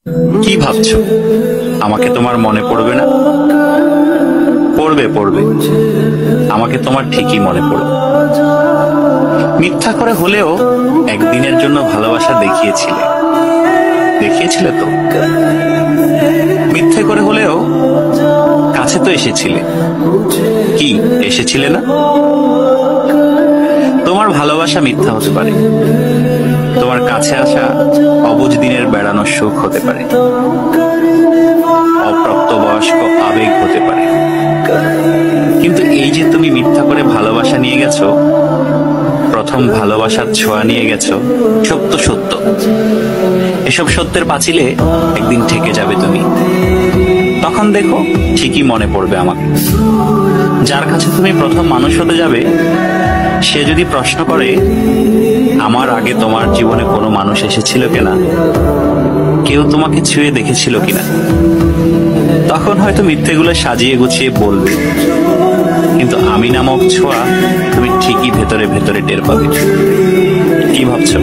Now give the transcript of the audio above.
কি ভাবছো আমাকে তোমার মনে পড়বে না? পড়বে পড়বে, আমাকে তোমার ঠিকই মনে পড়বে। মিথ্যা করে হলেও একদিনের জন্য ভালোবাসা দেখিয়েছিলে, দেখিয়েছিলে তো। মিথ্যে করে হলেও কাছে তো এসেছিলে, কি এসেছিলে না? তোমার ভালোবাসা মিথ্যা হতে পারে, তোমার কাছে আসা অবুঝ দিনের বেড়ানোর সুখ হতে পারে, অপ্রাপ্তবয়স্ক আবেগ হতে পারে। কিন্তু এই যে তুমি মিথ্যা করে ভালোবাসা নিয়ে গেছো, প্রথম ভালোবাসার ছোঁয়া নিয়ে গেছো, সত্য সত্য। এসব সত্যের পাঁচিলে একদিন ঠেকে যাবে তুমি। তখন দেখো ঠিকই মনে পড়বে আমাকে। যার কাছে তুমি প্রথম মানুষ হতে যাবে, সে যদি প্রশ্ন করে আমার আগে তোমার জীবনে কোনো মানুষ এসেছিল কিনা, কেউ তোমাকে ছুঁয়ে দেখেছিল কিনা, তখন হয়তো মিথ্যেগুলো সাজিয়ে গুছিয়ে বলবে, কিন্তু আমি নামক ছোঁয়া তুমি ঠিকই ভেতরে ভেতরে টের পাবে। কি ভাবছো?